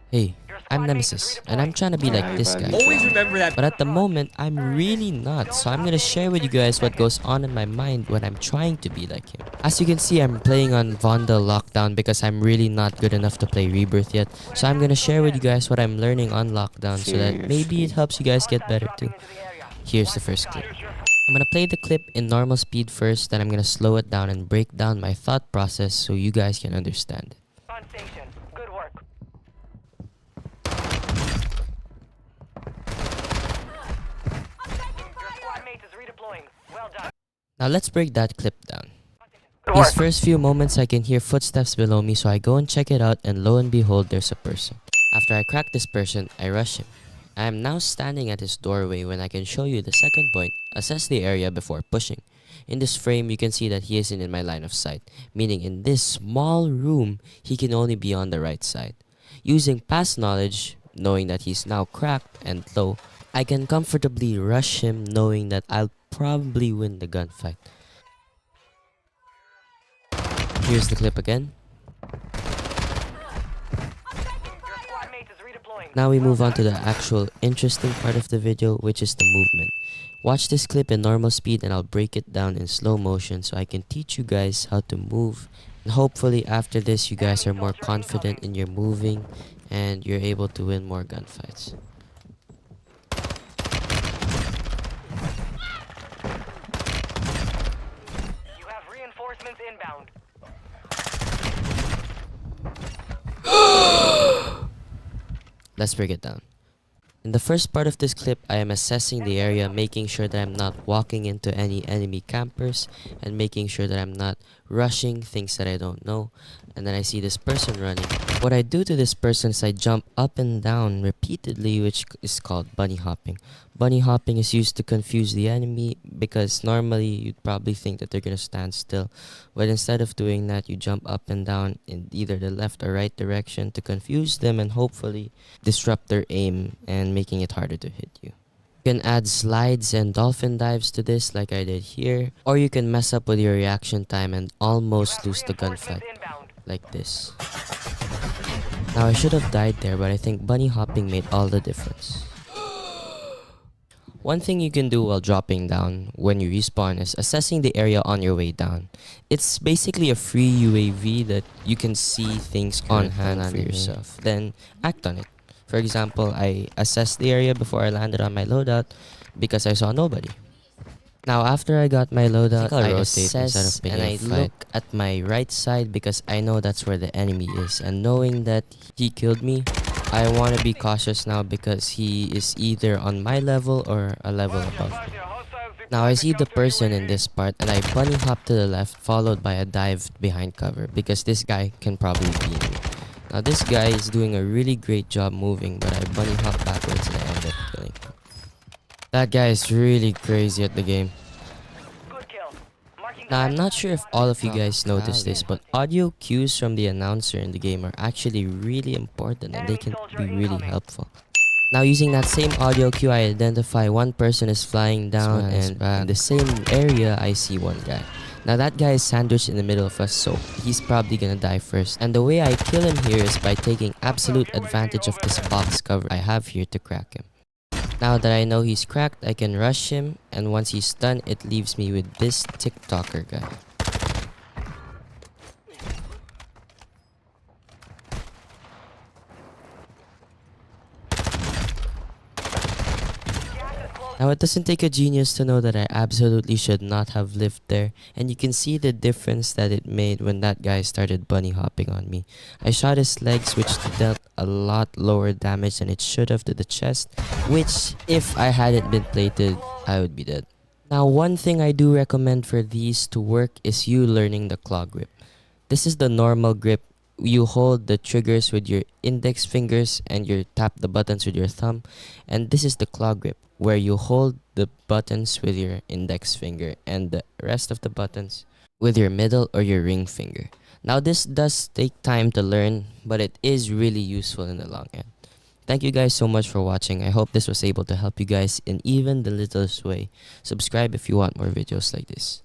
Hey, I'm Nemesis, and I'm trying to be like this guy. Always remember that. But at the moment, I'm really not, so I'm gonna share with you guys what goes on in my mind when I'm trying to be like him. As you can see, I'm playing on Vandal Lockdown because I'm really not good enough to play Rebirth yet. So I'm gonna share with you guys what I'm learning on Lockdown so that maybe it helps you guys get better too. Here's the first clip. I'm gonna play the clip in normal speed first, then I'm gonna slow it down and break down my thought process so you guys can understand it. On station. Good work. Your squad mate is redeploying. Well done. Now let's break that clip down. Good These work. first few moments I can hear footsteps below me, so I go and check it out, and lo and behold, there's a person. After I crack this person, I rush him. I am now standing at his doorway when I can show you the second point, assess the area before pushing. In this frame, you can see that he isn't in my line of sight, meaning in this small room, he can only be on the right side. Using past knowledge, knowing that he's now cracked and low, I can comfortably rush him knowing that I'll probably win the gunfight. Here's the clip again. Your squad mate is redeploying. Now we move on to the actual interesting part of the video, which is the movement. Watch this clip in normal speed and I'll break it down in slow motion so I can teach you guys how to move. And hopefully after this you guys are more confident in your moving and you're able to win more gunfights. You have reinforcements inbound. Let's break it down. In the first part of this clip, I am assessing the area, making sure that I'm not walking into any enemy campers and making sure that I'm not rushing things that I don't know. And then I see this person running. What I do to this person is I jump up and down repeatedly, which is called bunny hopping. Bunny hopping is used to confuse the enemy because normally you'd probably think that they're gonna stand still. But instead of doing that, you jump up and down in either the left or right direction to confuse them and hopefully disrupt their aim and making it harder to hit you. You can add slides and dolphin dives to this like I did here, or you can mess up with your reaction time and almost lose the gunfight Inbound. like this. Now I should have died there, but I think bunny hopping made all the difference. One thing you can do while dropping down when you respawn is assessing the area on your way down. It's basically a free UAV that you can see things on hand for yourself, then act on it. For example, I assessed the area before I landed on my loadout because I saw nobody. Now after I got my loadout, I assess and I look at my right side because I know that's where the enemy is, and knowing that he killed me, I want to be cautious now because he is either on my level or a level above me. Now I see the person in this part and I bunny hop to the left followed by a dive behind cover because this guy can probably beat me. Now this guy is doing a really great job moving, but I bunny hop backwards and I end up killing him. That guy is really crazy at the game. Good kill. Marking the Now I'm last not sure if all of you guys noticed this, but audio cues from the announcer in the game are actually really important and they can be really helpful. Now using that same audio cue, I identify one person is flying down and in the same area I see one guy. Now that guy is sandwiched in the middle of us, so he's probably gonna die first. And the way I kill him here is by taking absolute advantage of this box cover I have here to crack him. Now that I know he's cracked, I can rush him, and once he's done, it leaves me with this TikToker guy. Now it doesn't take a genius to know that I absolutely should not have lived there, and you can see the difference that it made when that guy started bunny hopping on me. I shot his legs, which dealt a lot lower damage than it should have to the chest, which if I hadn't been plated, I would be dead. Now one thing I do recommend for these to work is you learning the claw grip. This is the normal grip. You hold the triggers with your index fingers and you tap the buttons with your thumb, and this is the claw grip where you hold the buttons with your index finger and the rest of the buttons with your middle or your ring finger. Now this does take time to learn, but it is really useful in the long end. Thank you guys so much for watching. I hope this was able to help you guys in even the littlest way. Subscribe if you want more videos like this.